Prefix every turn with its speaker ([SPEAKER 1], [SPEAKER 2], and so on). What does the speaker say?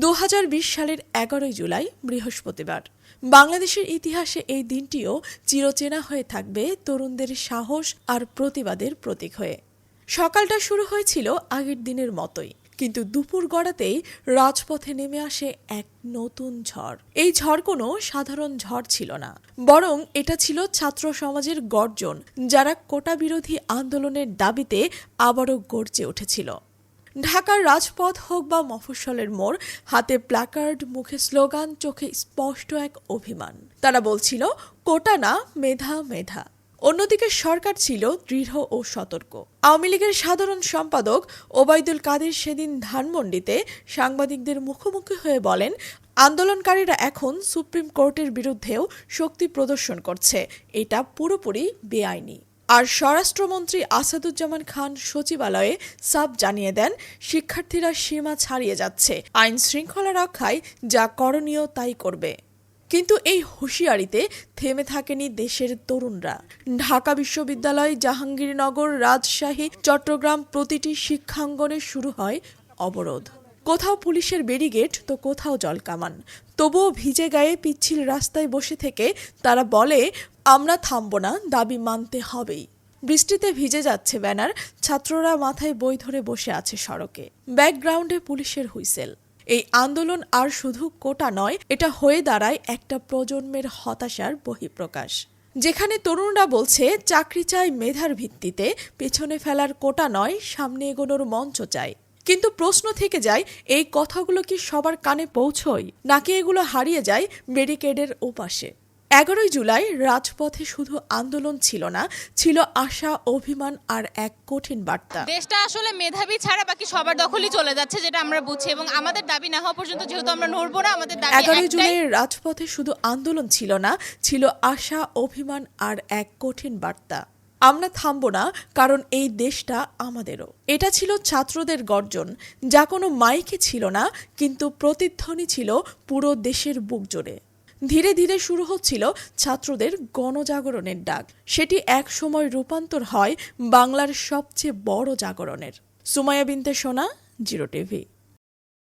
[SPEAKER 1] 2020 সালের 11 জুলাই বৃহস্পতিবার। বাংলাদেশের ইতিহাসে এই দিনটিও চিরচেনা হয়ে থাকবে তরুণদের সাহস আর প্রতিবাদের প্রতীক হয়ে। সকালটা শুরু হয়েছিল আগের দিনের মতোই, কিন্তু দুপুর গড়াতেই রাজপথে নেমে আসে এক নতুন ঝড়। এই ঝড় কোনো সাধারণ ঝড় ছিল না, বরং এটা ছিল ছাত্র সমাজের গর্জন, যারা কোটা বিরোধী আন্দোলনের দাবিতে আবারও গর্জে উঠেছিল। ঢাকার রাজপথ হোক বা মফস্বলের মোড়, হাতে প্ল্যাকার্ড, মুখে স্লোগান, চোখে স্পষ্ট এক অভিমান। তারা বলছিল, কোটা না, মেধা মেধা। অন্যদিকে সরকার ছিল দৃঢ় ও সতর্ক। আওয়ামী লীগের সাধারণ সম্পাদক ওবায়দুল কাদের সেদিন ধানমন্ডিতে সাংবাদিকদের মুখোমুখি হয়ে বলেন, আন্দোলনকারীরা এখন সুপ্রিম কোর্টের বিরুদ্ধেও শক্তি প্রদর্শন করছে, এটা পুরোপুরি বেআইনি। আর স্বরাষ্ট্রমন্ত্রী আসাদুজ্জামান খান সচিবালয়ে সাব জানিয়ে দেন, শিক্ষার্থীরা সীমা ছাড়িয়ে যাচ্ছে, আইন শৃঙ্খলা রক্ষায় যা করণীয় তাই করবে। কিন্তু এই হুঁশিয়ারিতে থেমে থাকেনি দেশের তরুণরা। ঢাকা বিশ্ববিদ্যালয়, জাহাঙ্গীরনগর, রাজশাহী, চট্টগ্রাম প্রতিটি শিক্ষাঙ্গনে শুরু হয় অবরোধ। কোথাও পুলিশের ব্যারিকেড, তো কোথাও জলকামান। তবুও ভিজে গায়ে পিচ্ছিল রাস্তায় বসে থেকে তারা বলে, আমরা থামব না, দাবি মানতে হবেই। বৃষ্টিতে ভিজে যাচ্ছে ব্যানার, ছাত্ররা মাথায় বই ধরে বসে আছে সড়কে। ব্যাকগ্রাউন্ডে পুলিশের হুইসেল। এই আন্দোলন আর শুধু কোটা নয়, এটা হয়ে দাঁড়ায় একটা প্রজন্মের হতাশার বহিঃপ্রকাশ। যেখানে তরুণরা বলছে, চাকরি চাই মেধার ভিত্তিতে, পেছনে ফেলার কোটা নয়, সামনে এগোনোর মঞ্চ চাই। কিন্তু প্রশ্ন থেকে যায়, এই কথাগুলো কি সবার কানে পৌঁছয়, নাকি এগুলো হারিয়ে যায় ব্যারিকেডের ওপাশে? 11 জুলাই রাজপথে শুধু আন্দোলন ছিল না, ছিল আশা, অভিমান আর এক কঠিন বার্তা।
[SPEAKER 2] দেশটা আসলে মেধাবী ছাড়া বাকি সবার দখলই চলে যাচ্ছে, যেটা আমরা বুঝছি, এবং আমাদের দাবি না হওয়া পর্যন্ত যেহেতু আমরা নড়বো না। আমাদের দাবি
[SPEAKER 1] 11 জুলাই রাজপথে শুধু আন্দোলন ছিল না, ছিল আশা, অভিমান আর এক কঠিন বার্তা। আমরা থামব না, কারণ এই দেশটা আমাদেরও। এটা ছিল ছাত্রদের গর্জন, যা কোনো মাইকে ছিল না, কিন্তু প্রতিধ্বনি ছিল পুরো দেশের বুক জুড়ে। ধীরে ধীরে শুরু হচ্ছিল ছাত্রদের গণজাগরণের ডাক। সেটি এক সময় রূপান্তর হয় বাংলার সবচেয়ে বড় জাগরণের। সুমাইয়া বিনতে সোনা, জিরো টিভি।